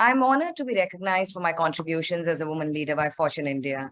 I'm honored to be recognized for my contributions as a woman leader by Fortune India.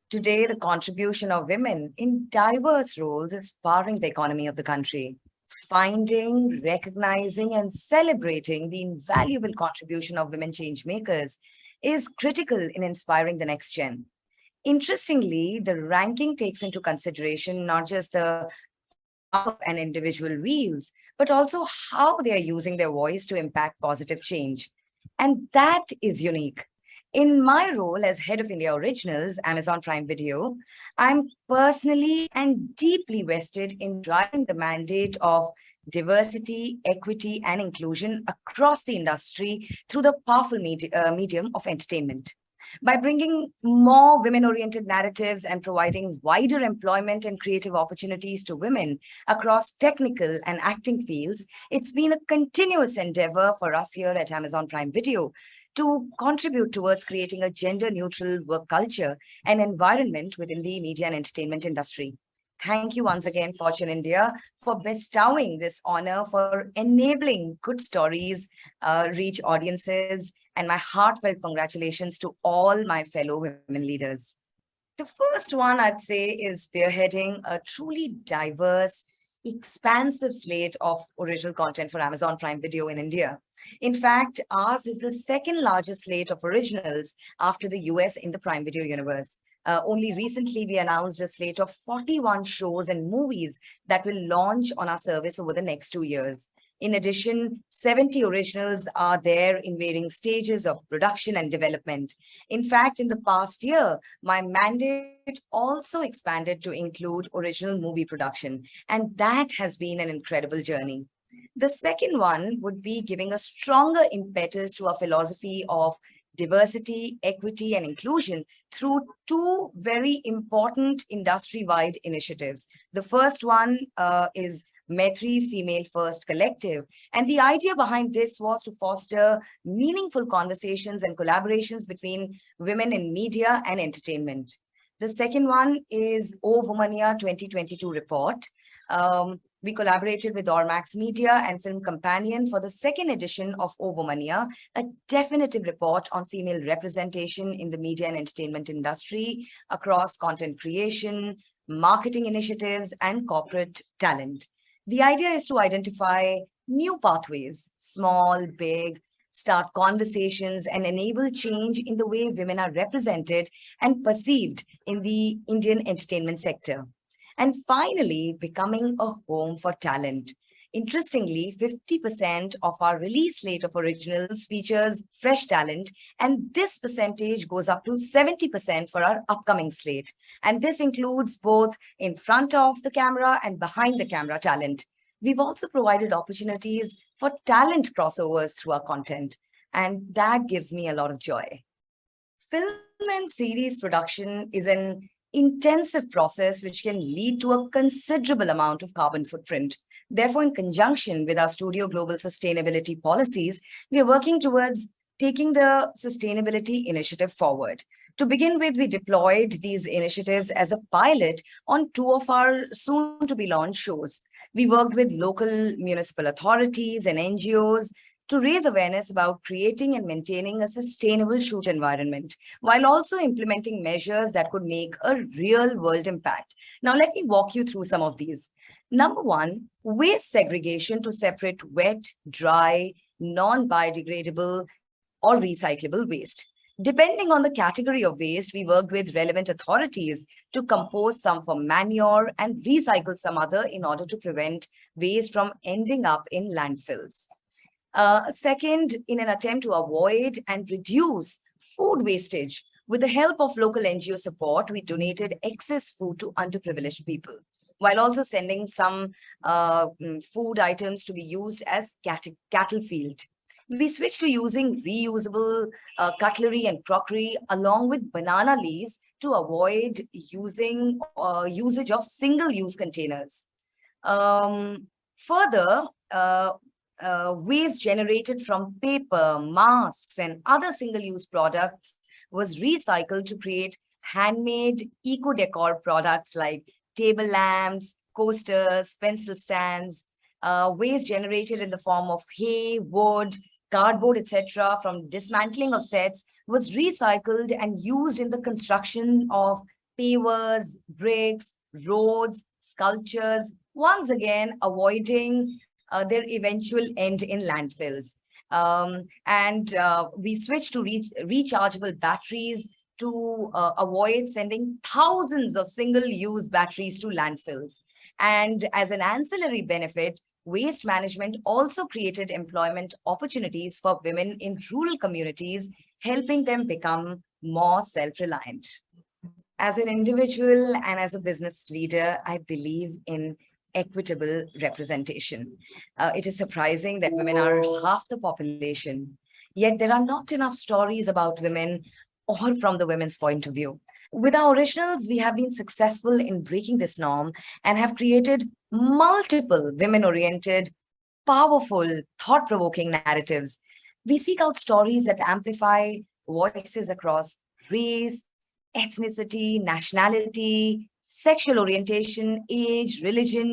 Today, the contribution of women in diverse roles is powering the economy of the country. Finding, recognizing, and celebrating the invaluable contribution of women change makers is critical in inspiring the next gen. Interestingly, the ranking takes into consideration not just the power and individual wheels, but also how they are using their voice to impact positive change. And that is unique. In my role as head of India Originals, Amazon Prime Video, I'm personally and deeply vested in driving the mandate of diversity, equity, and inclusion across the industry through the powerful medium of entertainment. By bringing more women-oriented narratives and providing wider employment and creative opportunities to women across technical and acting fields, it's been a continuous endeavor for us here at Amazon Prime Video to contribute towards creating a gender-neutral work culture and environment within the media and entertainment industry. Thank you once again, Fortune India, for bestowing this honor, for enabling good stories reach audiences, and my heartfelt congratulations to all my fellow women leaders. The first one I'd say is spearheading a truly diverse, expansive slate of original content for Amazon Prime Video in India. In fact, ours is the second largest slate of originals after the US in the Prime Video universe. Only recently, we announced a slate of 41 shows and movies that will launch on our service over the next 2 years. In addition, 70 originals are there in varying stages of production and development. In fact, in the past year, my mandate also expanded to include original movie production, and that has been an incredible journey. The second one would be giving a stronger impetus to our philosophy of diversity, equity, and inclusion through two very important industry-wide initiatives. The first one is Maitri Female First Collective. And the idea behind this was to foster meaningful conversations and collaborations between women in media and entertainment. The second one is O Womania 2022 report. We collaborated with Ormax Media and Film Companion for the second edition of O Womania, a definitive report on female representation in the media and entertainment industry across content creation, marketing initiatives, and corporate talent. The idea is to identify new pathways, small, big, start conversations and enable change in the way women are represented and perceived in the Indian entertainment sector. And finally, becoming a home for talent. Interestingly, 50% of our release slate of originals features fresh talent, and this percentage goes up to 70% for our upcoming slate. And this includes both in front of the camera and behind the camera talent. We've also provided opportunities for talent crossovers through our content, and that gives me a lot of joy. Film and series production is an intensive process which can lead to a considerable amount of carbon footprint. Therefore, in conjunction with our Studio Global sustainability policies, we are working towards taking the sustainability initiative forward. To begin with, we deployed these initiatives as a pilot on two of our soon-to-be launched shows. We worked with local municipal authorities and NGOs to raise awareness about creating and maintaining a sustainable shoot environment, while also implementing measures that could make a real-world impact. Now, let me walk you through some of these. Number one, waste segregation to separate wet, dry, non-biodegradable, or recyclable waste. Depending on the category of waste, we worked with relevant authorities to compose some for manure and recycle some other in order to prevent waste from ending up in landfills. Second, in an attempt to avoid and reduce food wastage, with the help of local NGO support, we donated excess food to underprivileged people, while also sending some food items to be used as cattle feed. We switched to using reusable cutlery and crockery along with banana leaves to avoid usage of single-use containers. Further, waste generated from paper, masks, and other single-use products was recycled to create handmade eco-decor products like table lamps, coasters, pencil stands, waste generated in the form of hay, wood, cardboard, etc., from dismantling of sets was recycled and used in the construction of pavers, bricks, roads, sculptures, once again avoiding their eventual end in landfills. And we switched to rechargeable batteries to avoid sending thousands of single-use batteries to landfills. And as an ancillary benefit, waste management also created employment opportunities for women in rural communities, helping them become more self-reliant. As an individual and as a business leader, I believe in equitable representation. It is surprising that women are half the population, yet there are not enough stories about women or from the women's point of view. With our originals, we have been successful in breaking this norm and have created multiple women-oriented, powerful, thought-provoking narratives. We seek out stories that amplify voices across race, ethnicity, nationality, sexual orientation, age, religion,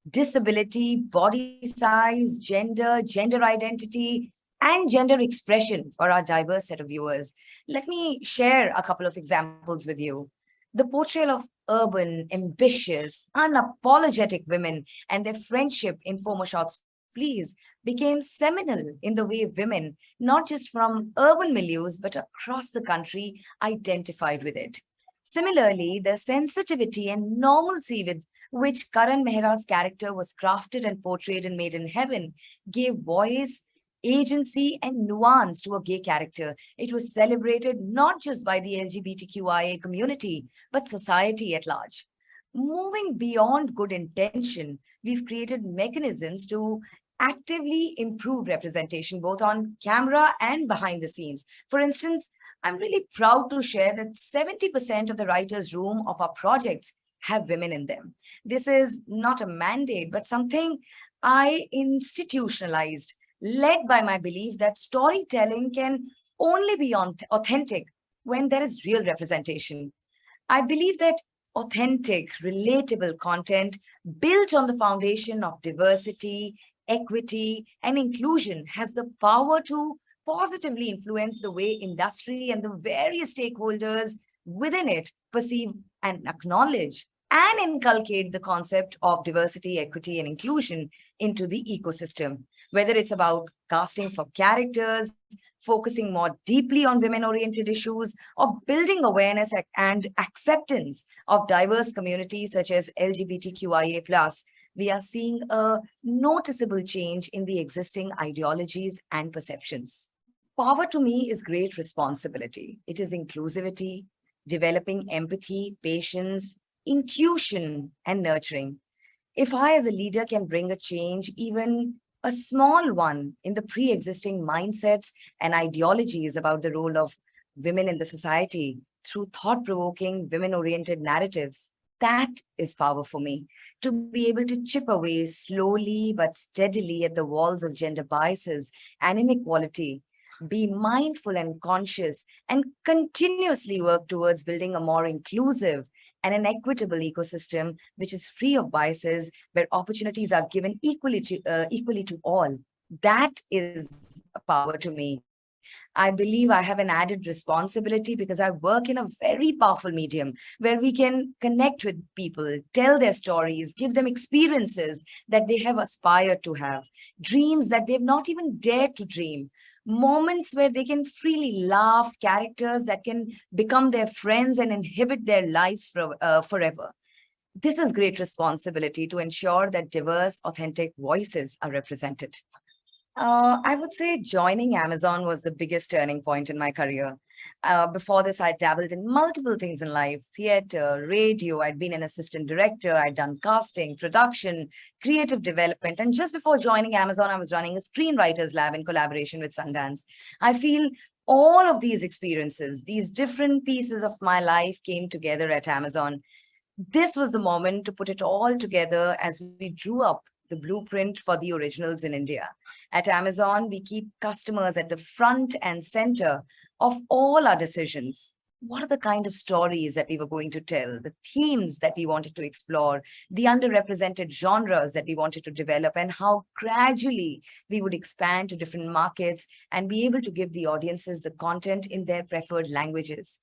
disability, body size, gender identity, and gender expression for our diverse set of viewers. Let me share a couple of examples with you. The portrayal of urban, ambitious, unapologetic women and their friendship in former shots, please, became seminal in the way women, not just from urban milieux, but across the country, identified with it. Similarly, the sensitivity and normalcy with which Karan Mehra's character was crafted and portrayed in Made in Heaven gave voice, agency, and nuance to a gay character. It was celebrated not just by the LGBTQIA community, but society at large. Moving beyond good intention, we've created mechanisms to actively improve representation, both on camera and behind the scenes. For instance, I'm really proud to share that 70% of the writer's room of our projects have women in them. This is not a mandate, but something I institutionalized, led by my belief that storytelling can only be authentic when there is real representation. I believe that authentic, relatable content built on the foundation of diversity, equity, and inclusion has the power to positively influence the way industry and the various stakeholders within it perceive and acknowledge and inculcate the concept of diversity, equity, and inclusion into the ecosystem. Whether it's about casting for characters, focusing more deeply on women-oriented issues, or building awareness and acceptance of diverse communities such as LGBTQIA+, we are seeing a noticeable change in the existing ideologies and perceptions. Power to me is great responsibility. It is inclusivity, developing empathy, patience, intuition, and nurturing. If I, as a leader, can bring a change, even a small one, in the pre-existing mindsets and ideologies about the role of women in the society through thought-provoking, women-oriented narratives, that is power for me. To be able to chip away slowly but steadily at the walls of gender biases and inequality, be mindful and conscious, and continuously work towards building a more inclusive and an equitable ecosystem which is free of biases, where opportunities are given equally to all. That is a power to me. I believe I have an added responsibility because I work in a very powerful medium where we can connect with people, tell their stories, give them experiences that they have aspired to have, dreams that they've not even dared to dream, moments where they can freely laugh, characters that can become their friends and inhabit their lives forever. This is great responsibility to ensure that diverse, authentic voices are represented. I would say joining Amazon was the biggest turning point in my career. Before this, I dabbled in multiple things in life: theater, radio. I'd been an assistant director. I'd done casting, production, creative development. And just before joining Amazon, I was running a screenwriters lab in collaboration with Sundance. I feel all of these experiences, these different pieces of my life came together at Amazon. This was the moment to put it all together as we drew up the blueprint for the originals in India. At Amazon, we keep customers at the front and center of all our decisions. what are the kind of stories that we were going to tell, the themes that we wanted to explore, the underrepresented genres that we wanted to develop, and how gradually we would expand to different markets and be able to give the audiences the content in their preferred languages.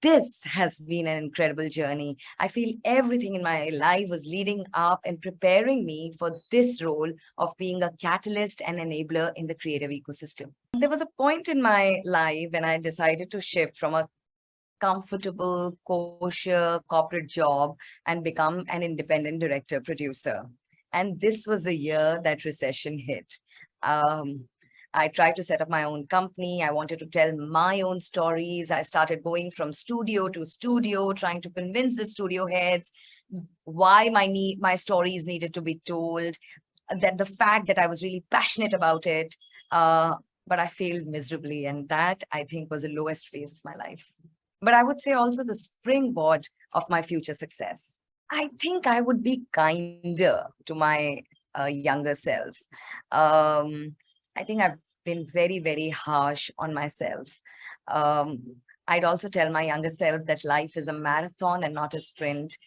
This has been an incredible journey. I feel everything in my life was leading up and preparing me for this role of being a catalyst and enabler in the creative ecosystem. There was a point in my life when I decided to shift from a comfortable, kosher corporate job and become an independent director producer. And this was the year that recession hit. Um, I tried to set up my own company. I wanted to tell my own stories. I started going from studio to studio, trying to convince the studio heads why my stories needed to be told, that the fact that I was really passionate about it. But I failed miserably. And that, I think, was the lowest phase of my life. But I would say also the springboard of my future success. I think I would be kinder to my younger self. Um, I think I've been very, very harsh on myself. Um, I'd also tell my younger self that life is a marathon and not a sprint.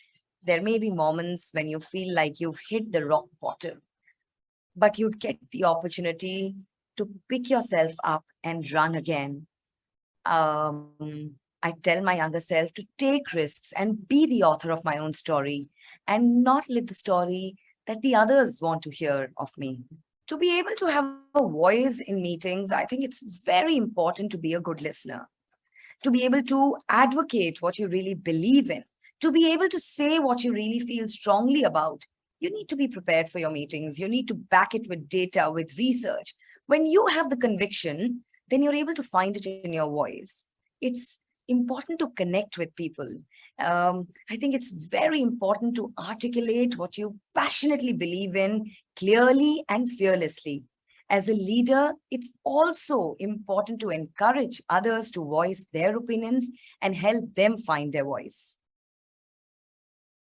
There may be moments when you feel like you've hit the rock bottom, but you'd get the opportunity to pick yourself up and run again. I tell my younger self to take risks and be the author of my own story and not live the story that the others want to hear of me. To be able to have a voice in meetings, I think it's very important to be a good listener, to be able to advocate what you really believe in, to be able to say what you really feel strongly about. You need to be prepared for your meetings. You need to back it with data, with research. When you have the conviction, then you're able to find it in your voice. It's important to connect with people. I think it's very important to articulate what you passionately believe in clearly and fearlessly. As a leader, it's also important to encourage others to voice their opinions and help them find their voice.